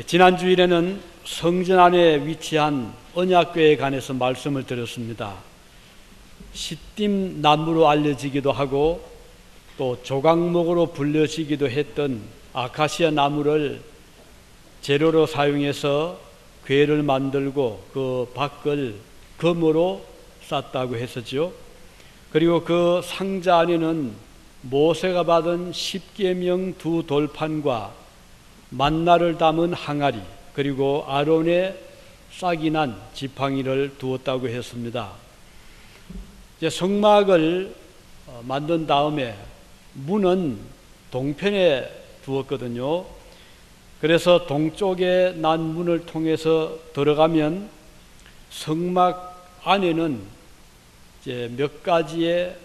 지난 주일에는 성전 안에 위치한 언약궤에 관해서 말씀을 드렸습니다. 시딤 나무로 알려지기도 하고 또 조각목으로 불려지기도 했던 아카시아 나무를 재료로 사용해서 궤를 만들고 그 밖을 금으로 쌌다고 했었죠. 그리고 그 상자 안에는 모세가 받은 십계명 두 돌판과 만나를 담은 항아리, 그리고 아론의 싹이 난 지팡이를 두었다고 했습니다. 이제 성막을 만든 다음에 문은 동편에 두었거든요. 그래서 동쪽에 난 문을 통해서 들어가면 성막 안에는 이제 몇 가지의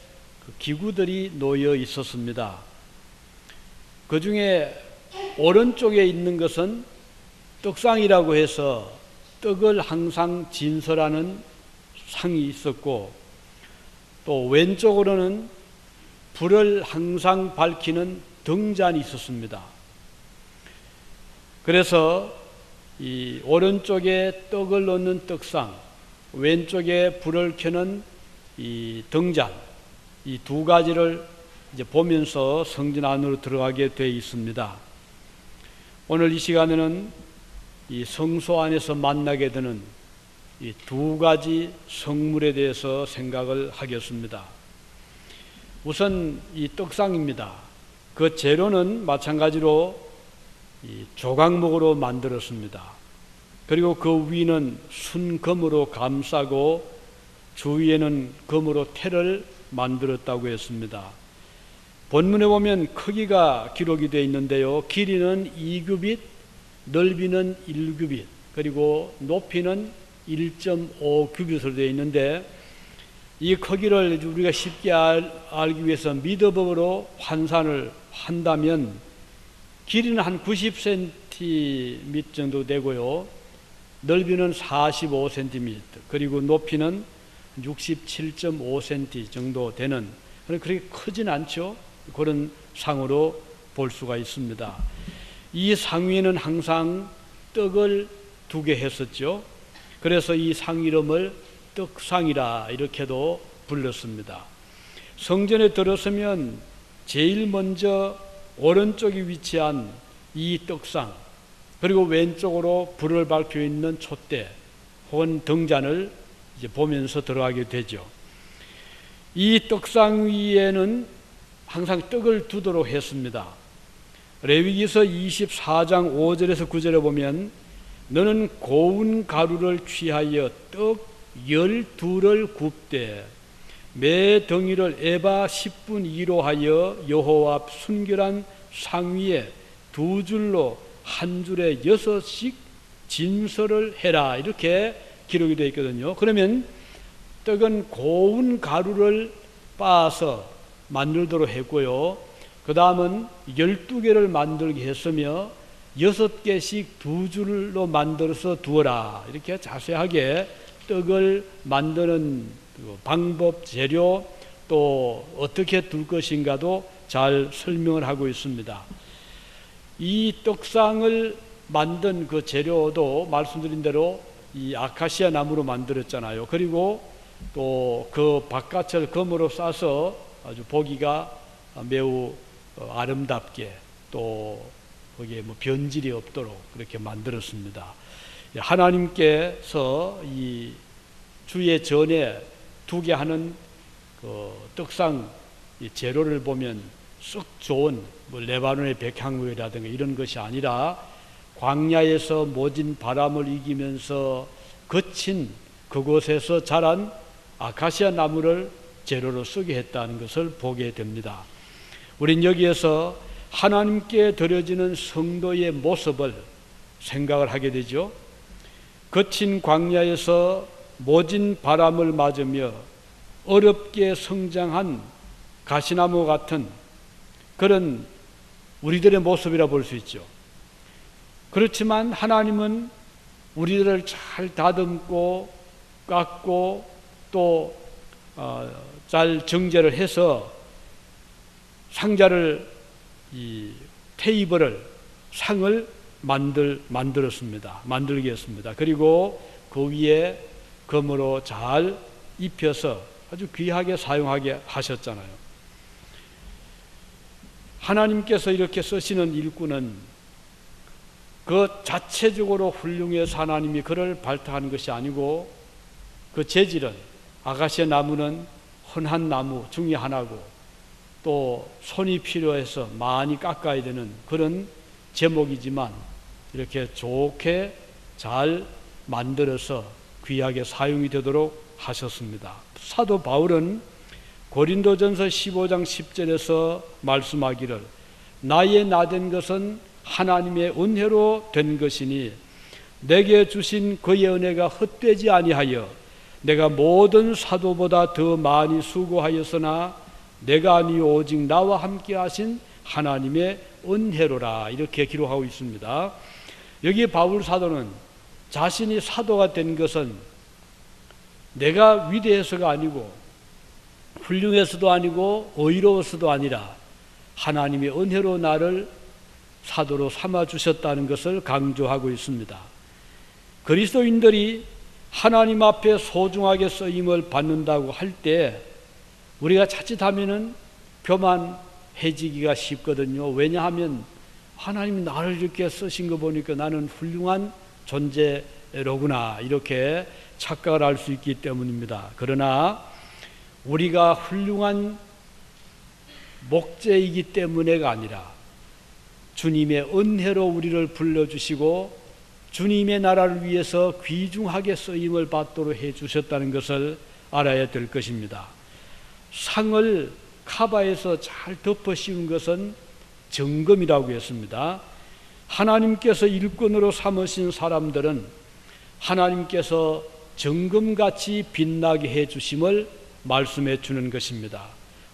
기구들이 놓여 있었습니다. 그 중에 오른쪽에 있는 것은 떡상이라고 해서 떡을 항상 진설하는 상이 있었고, 또 왼쪽으로는 불을 항상 밝히는 등잔이 있었습니다. 그래서 이 오른쪽에 떡을 넣는 떡상, 왼쪽에 불을 켜는 이 등잔, 이 두 가지를 이제 보면서 성전 안으로 들어가게 되어 있습니다. 오늘 이 시간에는 이 성소 안에서 만나게 되는 이 두 가지 성물에 대해서 생각을 하겠습니다. 우선 이 떡상입니다. 그 재료는 마찬가지로 이 조각목으로 만들었습니다. 그리고 그 위는 순금으로 감싸고 주위에는 금으로 테를 만들었다고 했습니다. 본문에 보면 크기가 기록이 되어 있는데요. 길이는 2규빗, 넓이는 1규빗, 그리고 높이는 1.5규빗으로 되어 있는데, 이 크기를 우리가 쉽게 알기 위해서 미터법으로 환산을 한다면 길이는 한 90cm 정도 되고요. 넓이는 45cm, 그리고 높이는 67.5cm 정도 되는, 그렇게 크진 않죠. 그런 상으로 볼 수가 있습니다. 이 상 위에는 항상 떡을 두게 했었죠. 그래서 이 상 이름을 떡상이라 이렇게도 불렀습니다. 성전에 들어서면 제일 먼저 오른쪽에 위치한 이 떡상, 그리고 왼쪽으로 불을 밝혀 있는 촛대 혹은 등잔을 이제 보면서 들어가게 되죠. 이 떡상 위에는 항상 떡을 두도록 했습니다. 레위기서 24장 5절에서 9절에 보면 너는 고운 가루를 취하여 떡 12를 굽되 매 덩이를 에바 10분 2로 하여 여호와 앞 순결한 상 위에 두 줄로 한 줄에 6씩 진설을 해라, 이렇게 기록이 되어 있거든요. 그러면 떡은 고운 가루를 빻아서 만들도록 했고요. 그 다음은 12개를 만들게 했으며 6개씩 두 줄로 만들어서 두어라, 이렇게 자세하게 떡을 만드는 방법, 재료, 또 어떻게 둘 것인가도 잘 설명을 하고 있습니다. 이 떡상을 만든 그 재료도 말씀드린 대로 이 아카시아 나무로 만들었잖아요. 그리고 또 그 바깥을 금으로 싸서 아주 보기가 매우 아름답게, 또 거기에 뭐 변질이 없도록 그렇게 만들었습니다. 하나님께서 이 주의 전에 두게 하는 그 떡상 재료를 보면 썩 좋은 뭐 레바논의 백향목이라든가 이런 것이 아니라 광야에서 모진 바람을 이기면서 거친 그곳에서 자란 아카시아 나무를 재료로 쓰게 했다는 것을 보게 됩니다. 우린 여기에서 하나님께 드려지는 성도의 모습을 생각을 하게 되죠. 거친 광야에서 모진 바람을 맞으며 어렵게 성장한 가시나무 같은 그런 우리들의 모습이라 볼 수 있죠. 그렇지만 하나님은 우리들을 잘 다듬고 깎고 또 잘 정제를 해서 상자를, 이 테이블을, 상을 만들게 했습니다. 그리고 그 위에 금으로 잘 입혀서 아주 귀하게 사용하게 하셨잖아요. 하나님께서 이렇게 쓰시는 일꾼은 그 자체적으로 훌륭해서 하나님이 그를 발탁하는 것이 아니고, 그 재질은 아가시아 나무는 흔한 나무 중에 하나고, 또 손이 필요해서 많이 깎아야 되는 그런 제목이지만 이렇게 좋게 잘 만들어서 귀하게 사용이 되도록 하셨습니다. 사도 바울은 고린도전서 15장 10절에서 말씀하기를, 나의 나된 것은 하나님의 은혜로 된 것이니 내게 주신 그의 은혜가 헛되지 아니하여 내가 모든 사도보다 더 많이 수고하였으나 내가 아니요 오직 나와 함께 하신 하나님의 은혜로라, 이렇게 기록하고 있습니다. 여기 바울 사도는 자신이 사도가 된 것은 내가 위대해서가 아니고 훌륭해서도 아니고 의로워서도 아니라 하나님의 은혜로 나를 사도로 삼아 주셨다는 것을 강조하고 있습니다. 그리스도인들이 하나님 앞에 소중하게 쓰임을 받는다고 할 때 우리가 자칫하면은 교만해지기가 쉽거든요. 왜냐하면 하나님이 나를 이렇게 쓰신 거 보니까 나는 훌륭한 존재로구나, 이렇게 착각을 할 수 있기 때문입니다. 그러나 우리가 훌륭한 목재이기 때문에가 아니라 주님의 은혜로 우리를 불러주시고 주님의 나라를 위해서 귀중하게 쓰임을 받도록 해주셨다는 것을 알아야 될 것입니다. 상을 카바에서 잘 덮어 씌운 것은 정금이라고 했습니다. 하나님께서 일꾼으로 삼으신 사람들은 하나님께서 정금같이 빛나게 해주심을 말씀해 주는 것입니다.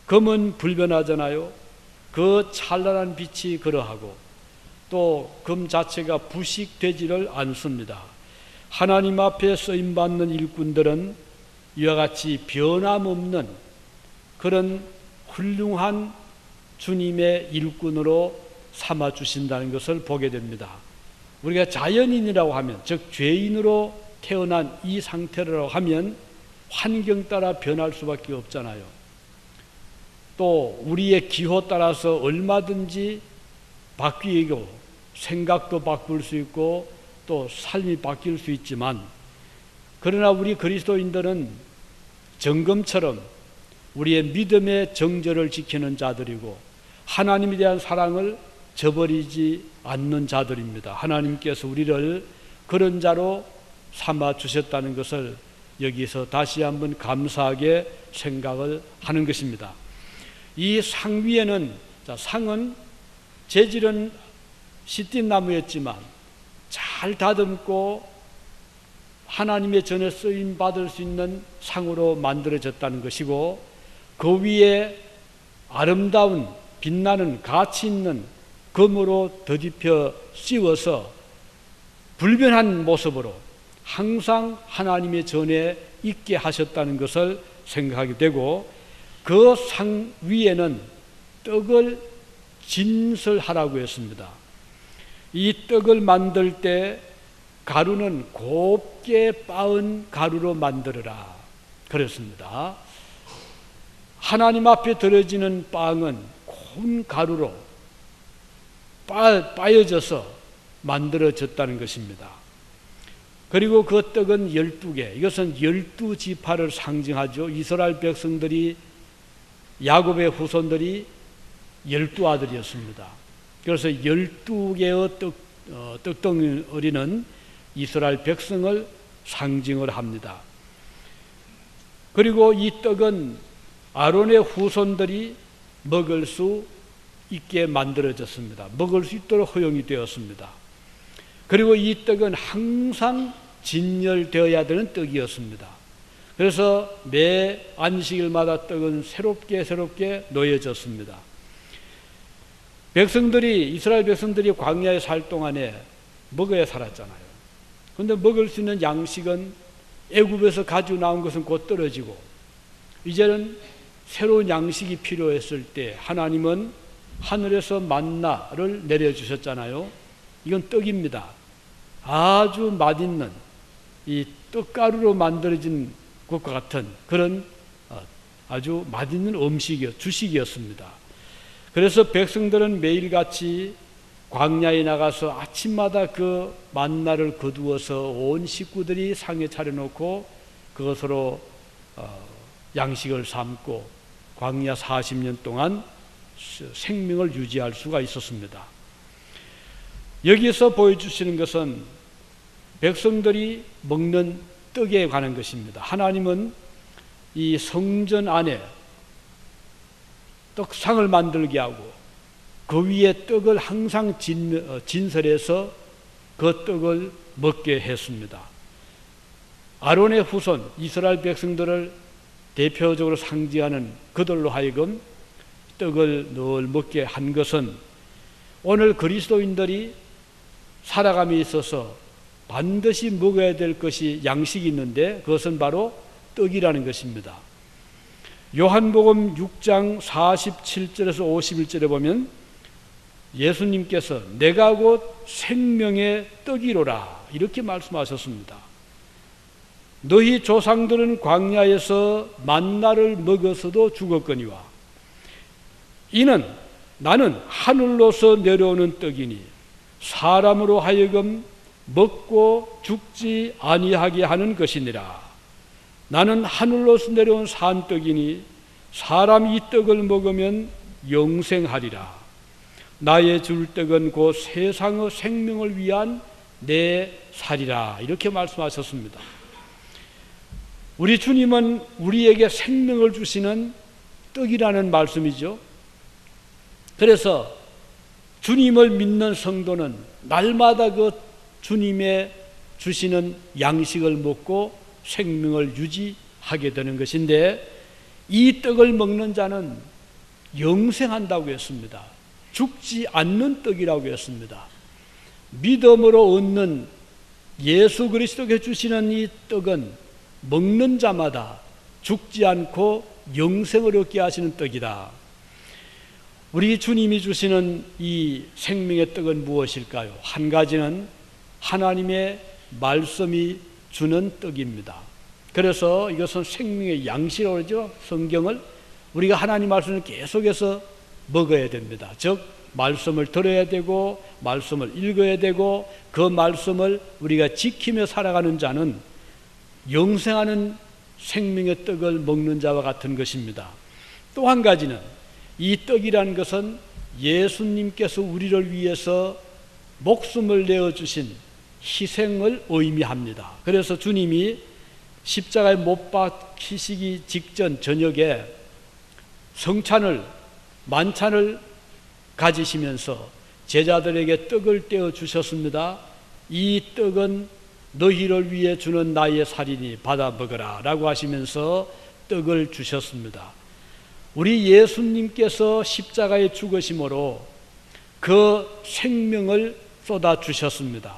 금은 불변하잖아요. 그 찬란한 빛이 그러하고 또 금 자체가 부식되지를 않습니다. 하나님 앞에 쓰임받는 일꾼들은 이와 같이 변함없는 그런 훌륭한 주님의 일꾼으로 삼아주신다는 것을 보게 됩니다. 우리가 자연인이라고 하면, 즉 죄인으로 태어난 이 상태라고 하면 환경 따라 변할 수밖에 없잖아요. 또 우리의 기호 따라서 얼마든지 바뀌고 생각도 바꿀 수 있고 또 삶이 바뀔 수 있지만, 그러나 우리 그리스도인들은 정금처럼 우리의 믿음의 정절을 지키는 자들이고 하나님에 대한 사랑을 저버리지 않는 자들입니다. 하나님께서 우리를 그런 자로 삼아 주셨다는 것을 여기서 다시 한번 감사하게 생각을 하는 것입니다. 이 상 위에는, 상은 재질은 시띠나무였지만 잘 다듬고 하나님의 전에 쓰임 받을 수 있는 상으로 만들어졌다는 것이고, 그 위에 아름다운 빛나는 가치 있는 금으로 덧입혀 씌워서 불변한 모습으로 항상 하나님의 전에 있게 하셨다는 것을 생각하게 되고, 그 상 위에는 떡을 진설하라고 했습니다. 이 떡을 만들 때 가루는 곱게 빻은 가루로 만들어라 그랬습니다. 하나님 앞에 드려지는 빵은 고운 가루로 빻아져서 만들어졌다는 것입니다. 그리고 그 떡은 12개, 이것은 12지파를 상징하죠. 이스라엘 백성들이, 야곱의 후손들이 12아들이었습니다. 그래서 12개의 떡덩어리는 이스라엘 백성을 상징을 합니다. 그리고 이 떡은 아론의 후손들이 먹을 수 있게 만들어졌습니다. 먹을 수 있도록 허용이 되었습니다. 그리고 이 떡은 항상 진열되어야 되는 떡이었습니다. 그래서 매 안식일마다 떡은 새롭게 놓여졌습니다. 이스라엘 백성들이 광야에 살 동안에 먹어야 살았잖아요. 그런데 먹을 수 있는 양식은 애굽에서 가지고 나온 것은 곧 떨어지고, 이제는 새로운 양식이 필요했을 때 하나님은 하늘에서 만나를 내려주셨잖아요. 이건 떡입니다. 아주 맛있는 이 떡가루로 만들어진 것과 같은 그런 아주 맛있는 주식이었습니다. 그래서 백성들은 매일같이 광야에 나가서 아침마다 그 만나를 거두어서 온 식구들이 상에 차려놓고 그것으로 양식을 삼고 광야 40년 동안 생명을 유지할 수가 있었습니다. 여기서 보여주시는 것은 백성들이 먹는 떡에 관한 것입니다. 하나님은 이 성전 안에 떡상을 만들게 하고 그 위에 떡을 항상 진설해서 그 떡을 먹게 했습니다. 아론의 후손 이스라엘 백성들을 대표적으로 상징하는 그들로 하여금 떡을 늘 먹게 한 것은 오늘 그리스도인들이 살아감에 있어서 반드시 먹어야 될 것이 양식이 있는데 그것은 바로 떡이라는 것입니다. 요한복음 6장 47절에서 51절에 보면 예수님께서 내가 곧 생명의 떡이로라 이렇게 말씀하셨습니다. 너희 조상들은 광야에서 만나를 먹어서도 죽었거니와 이는 나는 하늘로서 내려오는 떡이니 사람으로 하여금 먹고 죽지 아니하게 하는 것이니라. 나는 하늘로서 내려온 산떡이니 사람이 이 떡을 먹으면 영생하리라. 나의 줄 떡은 곧 세상의 생명을 위한 내 살이라 이렇게 말씀하셨습니다. 우리 주님은 우리에게 생명을 주시는 떡이라는 말씀이죠. 그래서 주님을 믿는 성도는 날마다 그 주님의 주시는 양식을 먹고 생명을 유지하게 되는 것인데 이 떡을 먹는 자는 영생한다고 했습니다. 죽지 않는 떡이라고 했습니다. 믿음으로 얻는 예수 그리스도께 주시는 이 떡은 먹는 자마다 죽지 않고 영생을 얻게 하시는 떡이다. 우리 주님이 주시는 이 생명의 떡은 무엇일까요? 한 가지는 하나님의 말씀이 주는 떡입니다. 그래서 이것은 생명의 양식이라고 그러죠. 성경을 우리가 하나님 말씀을 계속해서 먹어야 됩니다. 즉 말씀을 들어야 되고 말씀을 읽어야 되고 그 말씀을 우리가 지키며 살아가는 자는 영생하는 생명의 떡을 먹는 자와 같은 것입니다. 또 한 가지는 이 떡이라는 것은 예수님께서 우리를 위해서 목숨을 내어주신 희생을 의미합니다. 그래서 주님이 십자가에 못 박히시기 직전 저녁에 만찬을 가지시면서 제자들에게 떡을 떼어 주셨습니다. 이 떡은 너희를 위해 주는 나의 살이니 받아 먹으라 라고 하시면서 떡을 주셨습니다. 우리 예수님께서 십자가에 죽으심으로 그 생명을 쏟아 주셨습니다.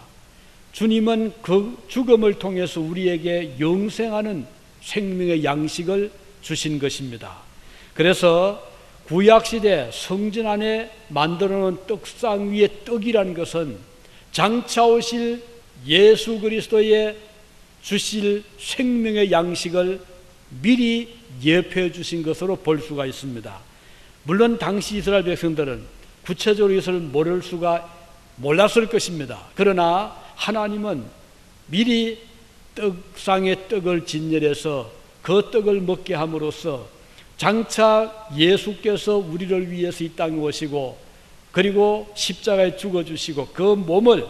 주님은 그 죽음을 통해서 우리에게 영생하는 생명의 양식을 주신 것입니다. 그래서 구약시대 성전 안에 만들어 놓은 떡상 위에 떡이라는 것은 장차 오실 예수 그리스도의 주실 생명의 양식을 미리 예표해 주신 것으로 볼 수가 있습니다. 물론 당시 이스라엘 백성들은 구체적으로 이것을 몰랐을 것입니다. 그러나 하나님은 미리 떡상의 떡을 진열해서 그 떡을 먹게 함으로써 장차 예수께서 우리를 위해서 이 땅에 오시고 그리고 십자가에 죽어주시고 그 몸을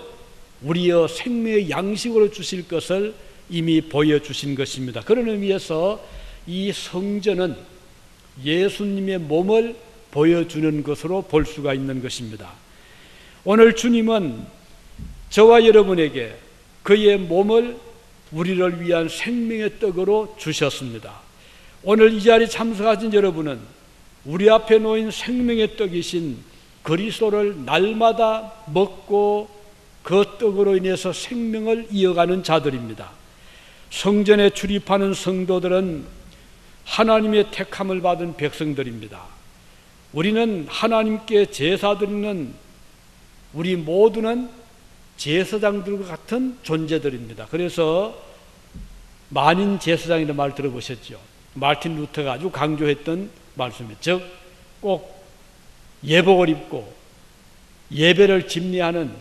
우리의 생명의 양식으로 주실 것을 이미 보여주신 것입니다. 그런 의미에서 이 성전은 예수님의 몸을 보여주는 것으로 볼 수가 있는 것입니다. 오늘 주님은 저와 여러분에게 그의 몸을 우리를 위한 생명의 떡으로 주셨습니다. 오늘 이 자리에 참석하신 여러분은 우리 앞에 놓인 생명의 떡이신 그리스도를 날마다 먹고 그 떡으로 인해서 생명을 이어가는 자들입니다. 성전에 출입하는 성도들은 하나님의 택함을 받은 백성들입니다. 우리는 하나님께 제사 드리는 우리 모두는 제사장들과 같은 존재들입니다. 그래서 만인 제사장이라는 말 들어보셨죠? 마틴 루터가 아주 강조했던 말씀이에요. 즉, 꼭 예복을 입고 예배를 집례하는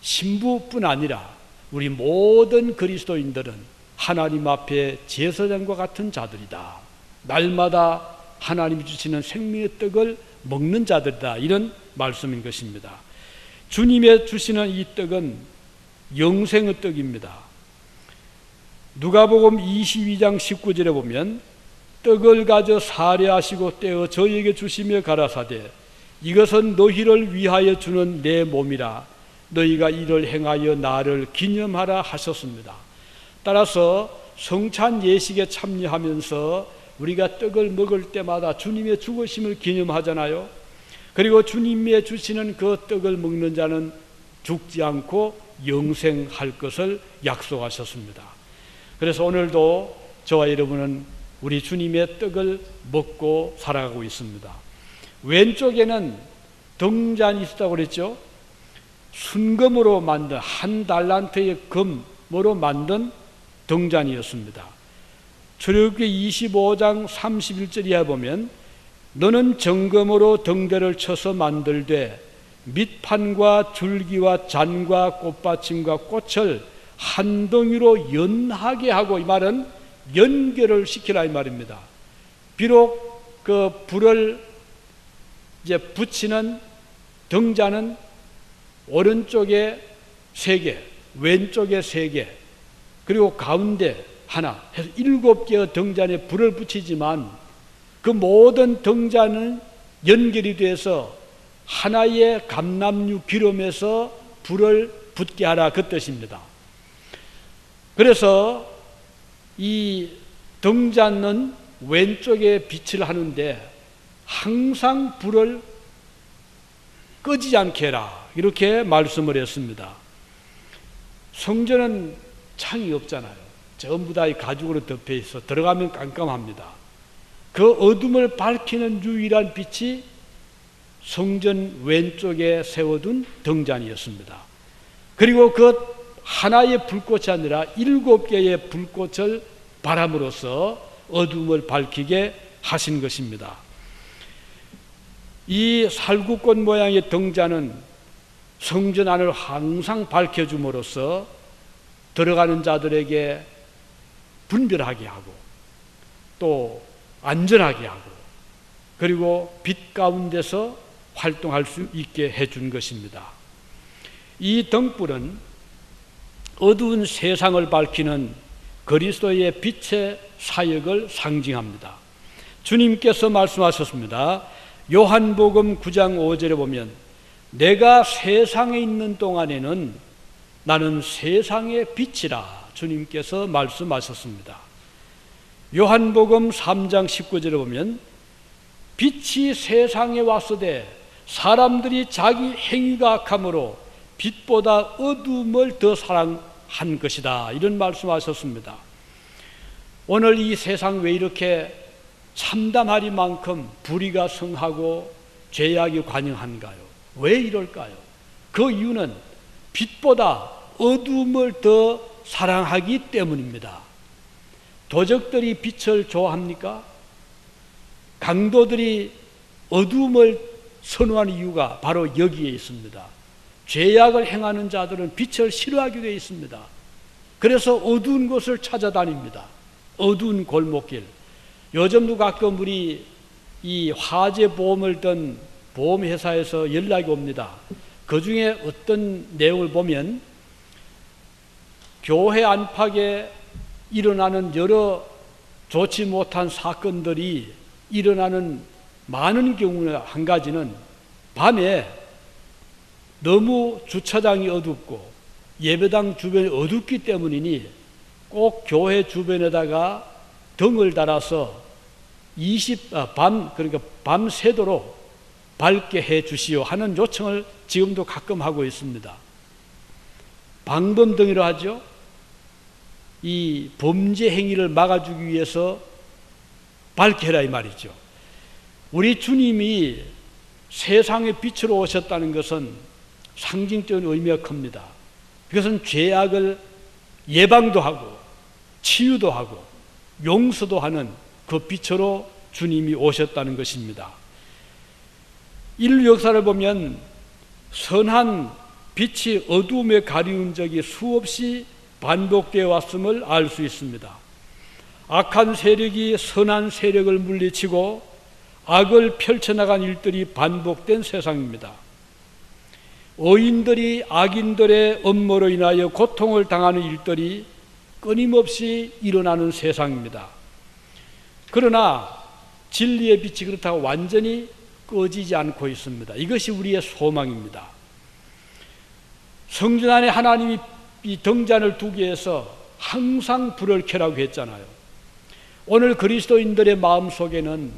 신부뿐 아니라 우리 모든 그리스도인들은 하나님 앞에 제사장과 같은 자들이다. 날마다 하나님이 주시는 생명의 떡을 먹는 자들이다. 이런 말씀인 것입니다. 주님의 주시는 이 떡은 영생의 떡입니다. 누가복음 22장 19절에 보면 떡을 가져 사례하시고 떼어 저희에게 주시며 가라사대 이것은 너희를 위하여 주는 내 몸이라 너희가 이를 행하여 나를 기념하라 하셨습니다. 따라서 성찬 예식에 참여하면서 우리가 떡을 먹을 때마다 주님의 죽으심을 기념하잖아요. 그리고 주님의 주시는 그 떡을 먹는 자는 죽지 않고 영생할 것을 약속하셨습니다. 그래서 오늘도 저와 여러분은 우리 주님의 떡을 먹고 살아가고 있습니다. 왼쪽에는 등잔이 있었다고 그랬죠. 순금으로 만든 한 달란트의 금으로 만든 등잔이었습니다. 출애굽기 25장 31절에 보면 너는 정금으로 등대를 쳐서 만들되 밑판과 줄기와 잔과 꽃받침과 꽃을 한 덩이로 연하게 하고, 이 말은 연결을 시키라 이 말입니다. 비록 그 불을 이제 붙이는 등잔은 오른쪽에 3개, 왼쪽에 3개, 그리고 가운데 하나 해서 7개의 등잔에 불을 붙이지만 그 모든 등잔은 연결이 돼서 하나의 감람류 기름에서 불을 붙게 하라 그 뜻입니다. 그래서 이 등잔은 왼쪽에 빛을 하는데 항상 불을 꺼지지 않게 해라 이렇게 말씀을 했습니다. 성전은 창이 없잖아요. 전부 다 이 가죽으로 덮여 있어 들어가면 깜깜합니다. 그 어둠을 밝히는 유일한 빛이 성전 왼쪽에 세워둔 등잔이었습니다. 그리고 그 하나의 불꽃이 아니라 7개의 불꽃을 바람으로써 어둠을 밝히게 하신 것입니다. 이 살구꽃 모양의 등잔은 성전 안을 항상 밝혀줌으로써 들어가는 자들에게 분별하게 하고 또 안전하게 하고 그리고 빛 가운데서 활동할 수 있게 해준 것입니다. 이 등불은 어두운 세상을 밝히는 그리스도의 빛의 사역을 상징합니다. 주님께서 말씀하셨습니다. 요한복음 9장 5절에 보면 내가 세상에 있는 동안에는 나는 세상의 빛이라 주님께서 말씀하셨습니다. 요한복음 3장 19절에 보면 빛이 세상에 왔으되 사람들이 자기 행위가 악함으로 빛보다 어둠을 더 사랑한 것이다 이런 말씀하셨습니다. 오늘 이 세상 왜 이렇게 참담하리만큼 불의가 성하고 죄악이 관영한가요? 왜 이럴까요? 그 이유는 빛보다 어둠을 더 사랑하기 때문입니다. 도적들이 빛을 좋아합니까? 강도들이 어둠을 선호하는 이유가 바로 여기에 있습니다. 죄악을 행하는 자들은 빛을 싫어하게 되어 있습니다. 그래서 어두운 곳을 찾아다닙니다. 어두운 골목길. 요즘도 가끔 우리 이 화재 보험을 든 보험회사에서 연락이 옵니다. 그 중에 어떤 내용을 보면 교회 안팎에 일어나는 여러 좋지 못한 사건들이 일어나는 많은 경우에 한 가지는 밤에 너무 주차장이 어둡고 예배당 주변이 어둡기 때문이니 꼭 교회 주변에다가 등을 달아서 그러니까 밤새도록 밝게 해 주시오 하는 요청을 지금도 가끔 하고 있습니다. 방범등이라 하죠. 이 범죄 행위를 막아주기 위해서 밝게 해라 이 말이죠. 우리 주님이 세상의 빛으로 오셨다는 것은 상징적인 의미가 큽니다. 이것은 죄악을 예방도 하고 치유도 하고 용서도 하는 그 빛으로 주님이 오셨다는 것입니다. 인류 역사를 보면 선한 빛이 어두움에 가리운 적이 수없이 반복되어 왔음을 알 수 있습니다. 악한 세력이 선한 세력을 물리치고 악을 펼쳐나간 일들이 반복된 세상입니다. 의인들이 악인들의 음모로 인하여 고통을 당하는 일들이 끊임없이 일어나는 세상입니다. 그러나 진리의 빛이 그렇다고 완전히 꺼지지 않고 있습니다. 이것이 우리의 소망입니다. 성전 안에 하나님이 이 등잔을 두기 위해서 항상 불을 켜라고 했잖아요. 오늘 그리스도인들의 마음 속에는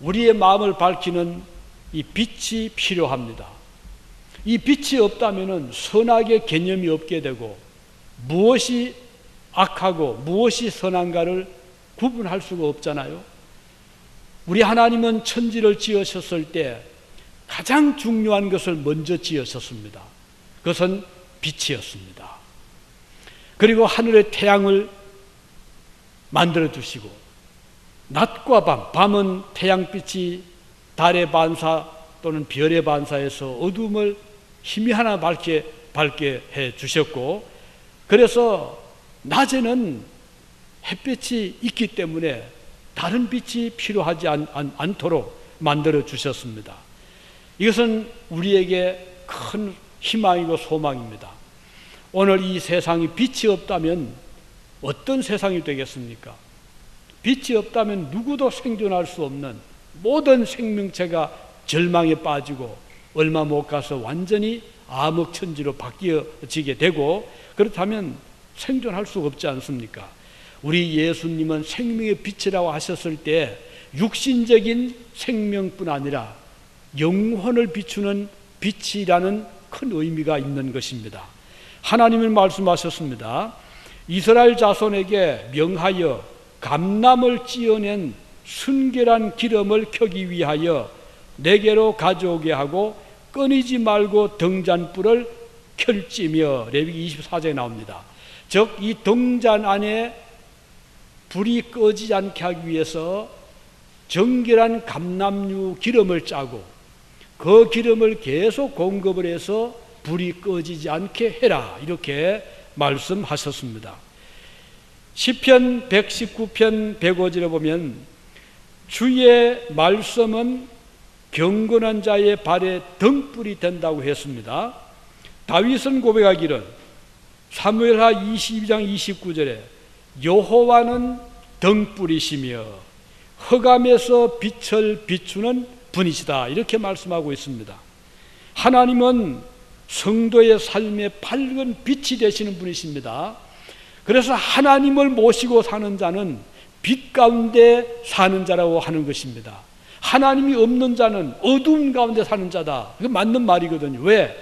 우리의 마음을 밝히는 이 빛이 필요합니다. 이 빛이 없다면 선악의 개념이 없게 되고 무엇이 악하고 무엇이 선한가를 구분할 수가 없잖아요. 우리 하나님은 천지를 지으셨을 때 가장 중요한 것을 먼저 지으셨습니다. 그것은 빛이었습니다. 그리고 하늘의 태양을 만들어 주시고 낮과 밤은 태양빛이 달의 반사 또는 별의 반사에서 어둠을 희미하나 밝게 해 주셨고, 그래서 낮에는 햇빛이 있기 때문에 다른 빛이 필요하지 않도록 만들어 주셨습니다. 이것은 우리에게 큰 희망이고 소망입니다. 오늘 이 세상이 빛이 없다면 어떤 세상이 되겠습니까? 빛이 없다면 누구도 생존할 수 없는 모든 생명체가 절망에 빠지고 얼마 못 가서 완전히 암흑천지로 바뀌어지게 되고, 그렇다면 생존할 수가 없지 않습니까? 우리 예수님은 생명의 빛이라고 하셨을 때 육신적인 생명뿐 아니라 영혼을 비추는 빛이라는 큰 의미가 있는 것입니다. 하나님은 말씀하셨습니다. 이스라엘 자손에게 명하여 감람을 찧어낸 순결한 기름을 켜기 위하여 내게로 가져오게 하고 끊이지 말고 등잔불을 켤지며, 레위기 24장에 나옵니다. 즉 이 등잔 안에 불이 꺼지지 않게 하기 위해서 정결한 감람류 기름을 짜고 그 기름을 계속 공급을 해서 불이 꺼지지 않게 해라, 이렇게 말씀하셨습니다. 시편 119편 105절에 보면 주의 말씀은 경건한 자의 발에 등불이 된다고 했습니다. 다윗은 고백하기를 사무엘하 22장 29절에 여호와는 등불이시며 흑암에서 빛을 비추는 분이시다, 이렇게 말씀하고 있습니다. 하나님은 성도의 삶에 밝은 빛이 되시는 분이십니다. 그래서 하나님을 모시고 사는 자는 빛 가운데 사는 자라고 하는 것입니다. 하나님이 없는 자는 어두운 가운데 사는 자다, 이거 맞는 말이거든요. 왜?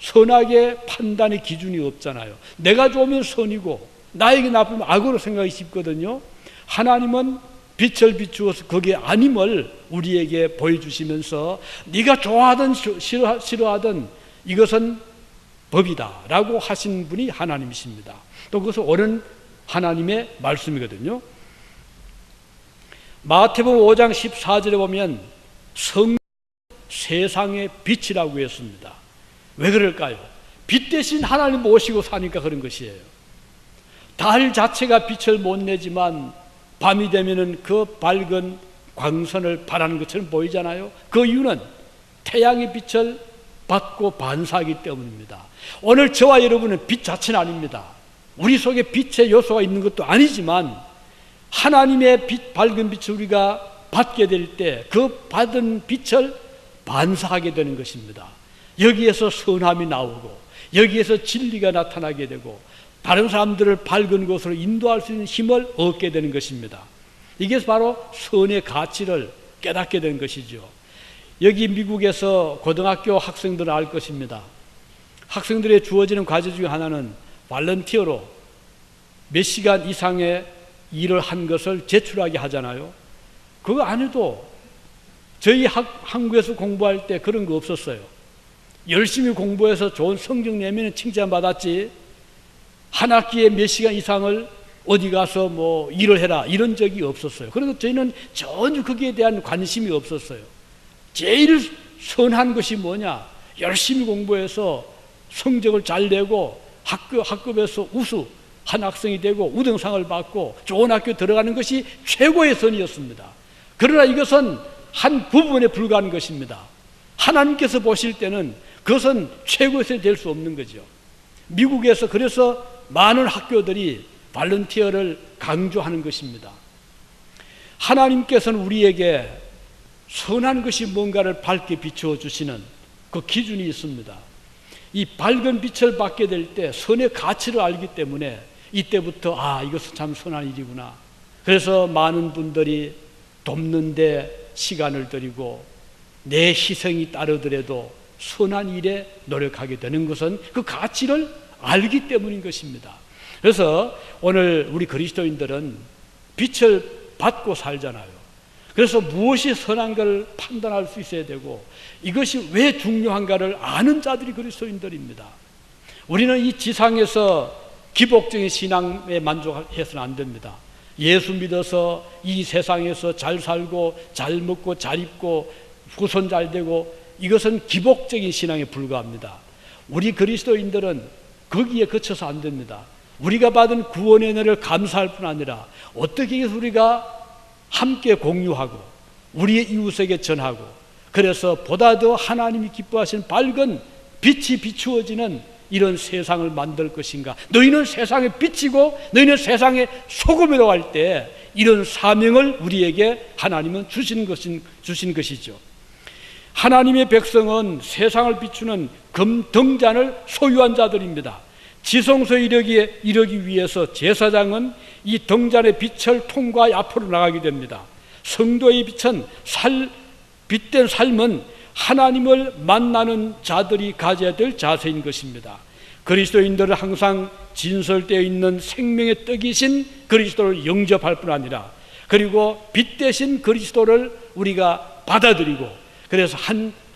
선악의 판단의 기준이 없잖아요. 내가 좋으면 선이고 나에게 나쁘면 악으로 생각이 쉽거든요. 하나님은 빛을 비추어서 그게 아님을 우리에게 보여주시면서 네가 좋아하든 싫어하든 이것은 법이다 라고 하신 분이 하나님이십니다. 또 그것을 옳은 하나님의 말씀이거든요. 마태복음 5장 14절에 보면 세상의 빛이라고 했습니다. 왜 그럴까요? 빛 대신 하나님 모시고 사니까 그런 것이에요. 달 자체가 빛을 못 내지만 밤이 되면은 그 밝은 광선을 발하는 것처럼 보이잖아요. 그 이유는 태양의 빛을 받고 반사하기 때문입니다. 오늘 저와 여러분은 빛 자체는 아닙니다. 우리 속에 빛의 요소가 있는 것도 아니지만 하나님의 빛, 밝은 빛을 우리가 받게 될 때 그 받은 빛을 반사하게 되는 것입니다. 여기에서 선함이 나오고 여기에서 진리가 나타나게 되고 다른 사람들을 밝은 곳으로 인도할 수 있는 힘을 얻게 되는 것입니다. 이게 바로 선의 가치를 깨닫게 되는 것이죠. 여기 미국에서 고등학교 학생들은 알 것입니다. 학생들의 주어지는 과제 중에 하나는 발런티어로 몇 시간 이상의 일을 한 것을 제출하게 하잖아요. 그거 안 해도 저희 한국에서 공부할 때 그런 거 없었어요. 열심히 공부해서 좋은 성적 내면 칭찬받았지, 한 학기에 몇 시간 이상을 어디 가서 뭐 일을 해라 이런 적이 없었어요. 그래서 저희는 전혀 거기에 대한 관심이 없었어요. 제일 선한 것이 뭐냐? 열심히 공부해서 성적을 잘 내고 학급에서 우수 한 학생이 되고 우등상을 받고 좋은 학교 들어가는 것이 최고의 선이었습니다. 그러나 이것은 한 부분에 불과한 것입니다. 하나님께서 보실 때는 그것은 최고의 선이 될 수 없는 거죠. 미국에서 그래서 많은 학교들이 발런티어를 강조하는 것입니다. 하나님께서는 우리에게 선한 것이 뭔가를 밝게 비추어 주시는 그 기준이 있습니다. 이 밝은 빛을 받게 될 때 선의 가치를 알기 때문에 이때부터 이것은 참 선한 일이구나. 그래서 많은 분들이 돕는 데 시간을 들이고 내 희생이 따르더라도 선한 일에 노력하게 되는 것은 그 가치를 알기 때문인 것입니다. 그래서 오늘 우리 그리스도인들은 빛을 받고 살잖아요. 그래서 무엇이 선한가를 판단할 수 있어야 되고 이것이 왜 중요한가를 아는 자들이 그리스도인들입니다. 우리는 이 지상에서 기복적인 신앙에 만족해서는 안 됩니다. 예수 믿어서 이 세상에서 잘 살고 잘 먹고 잘 입고 후손 잘 되고 이것은 기복적인 신앙에 불과합니다. 우리 그리스도인들은 거기에 그쳐서 안 됩니다. 우리가 받은 구원의 은혜를 감사할 뿐 아니라 어떻게 해서 우리가 함께 공유하고 우리의 이웃에게 전하고 그래서 보다 더 하나님이 기뻐하시는 밝은 빛이 비추어지는 이런 세상을 만들 것인가. 너희는 세상에 빛이고 너희는 세상의 소금이라고 할 때 이런 사명을 우리에게 하나님은 주신 것이죠. 하나님의 백성은 세상을 비추는 금등잔을 소유한 자들입니다. 지성소에 이르기 위해서 제사장은 이 등잔의 빛을 통과해 앞으로 나가게 됩니다. 성도의 빛된 삶은 하나님을 만나는 자들이 가져야 될 자세인 것입니다. 그리스도인들은 항상 진설되어 있는 생명의 떡이신 그리스도를 영접할 뿐 아니라 그리고 빛 대신 그리스도를 우리가 받아들이고 그래서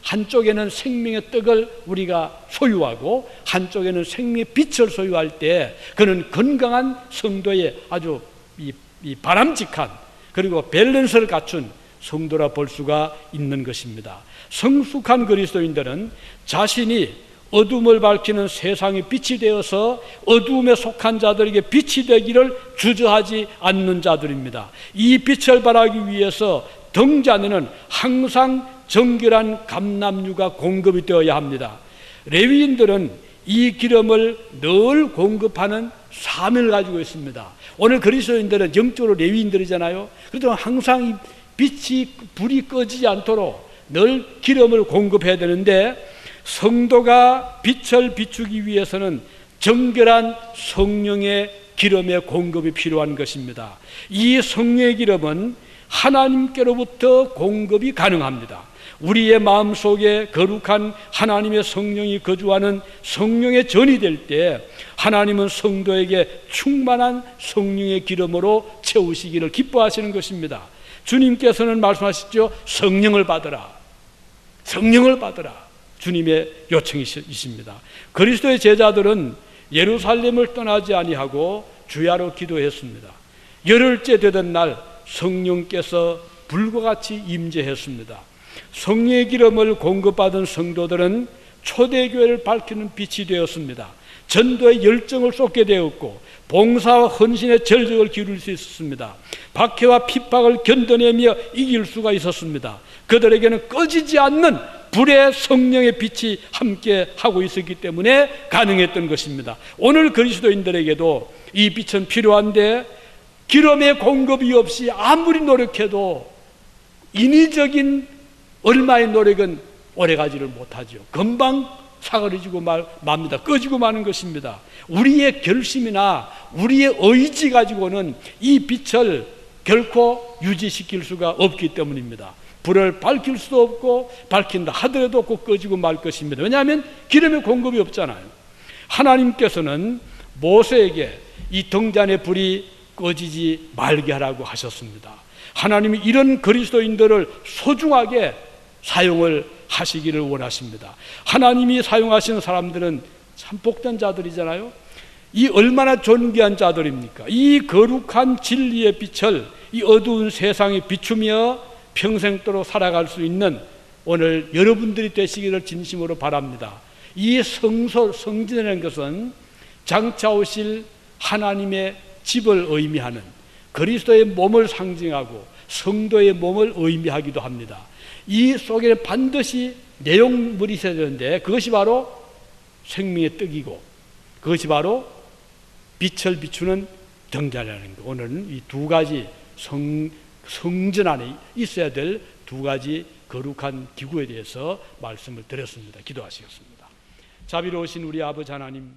한쪽에는 생명의 떡을 우리가 소유하고 한쪽에는 생명의 빛을 소유할 때 그는 건강한 성도의 아주 바람직한 그리고 밸런스를 갖춘 성도라 볼 수가 있는 것입니다. 성숙한 그리스도인들은 자신이 어둠을 밝히는 세상의 빛이 되어서 어둠에 속한 자들에게 빛이 되기를 주저하지 않는 자들입니다. 이 빛을 발하기 위해서 등잔에는 항상 정결한 감람유가 공급이 되어야 합니다. 레위인들은 이 기름을 늘 공급하는 사명을 가지고 있습니다. 오늘 그리스도인들은 영적으로 레위인들이잖아요. 그래도 항상 불이 꺼지지 않도록 늘 기름을 공급해야 되는데 성도가 빛을 비추기 위해서는 정결한 성령의 기름의 공급이 필요한 것입니다. 이 성령의 기름은 하나님께로부터 공급이 가능합니다. 우리의 마음속에 거룩한 하나님의 성령이 거주하는 성령의 전이 될 때 하나님은 성도에게 충만한 성령의 기름으로 채우시기를 기뻐하시는 것입니다. 주님께서는 말씀하시죠. 성령을 받으라. 성령을 받으라. 주님의 요청이십니다. 그리스도의 제자들은 예루살렘을 떠나지 아니하고 주야로 기도했습니다. 열흘째 되던 날 성령께서 불과 같이 임재했습니다. 성령의 기름을 공급받은 성도들은 초대교회를 밝히는 빛이 되었습니다. 전도의 열정을 쏟게 되었고 봉사와 헌신의 전력을 기울일 수 있었습니다. 박해와 핍박을 견뎌내며 이길 수가 있었습니다. 그들에게는 꺼지지 않는 불의 성령의 빛이 함께 하고 있었기 때문에 가능했던 것입니다. 오늘 그리스도인들에게도 이 빛은 필요한데 기름의 공급이 없이 아무리 노력해도 인위적인 얼마의 노력은 오래가지를 못하죠. 금방 사그러지고 맙니다. 꺼지고 마는 것입니다. 우리의 결심이나 우리의 의지 가지고는 이 빛을 결코 유지시킬 수가 없기 때문입니다. 불을 밝힐 수도 없고 밝힌다 하더라도 꼭 꺼지고 말 것입니다. 왜냐하면 기름의 공급이 없잖아요. 하나님께서는 모세에게 이 등잔의 불이 꺼지지 말게 하라고 하셨습니다. 하나님이 이런 그리스도인들을 소중하게 사용을 하시기를 원하십니다. 하나님이 사용하시는 사람들은 참 복된 자들이잖아요. 이 얼마나 존귀한 자들입니까? 이 거룩한 진리의 빛을 이 어두운 세상에 비추며 평생도록 살아갈 수 있는 오늘 여러분들이 되시기를 진심으로 바랍니다. 이 성전이라는 것은 장차 오실 하나님의 집을 의미하는 그리스도의 몸을 상징하고 성도의 몸을 의미하기도 합니다. 이 속에 반드시 내용물이 있어야 되는데 그것이 바로 생명의 떡이고 그것이 바로 빛을 비추는 등잔이라는 것. 오늘은 이 두 가지 성전 안에 있어야 될 두 가지 거룩한 기구에 대해서 말씀을 드렸습니다. 기도하시겠습니다. 자비로우신 우리 아버지 하나님,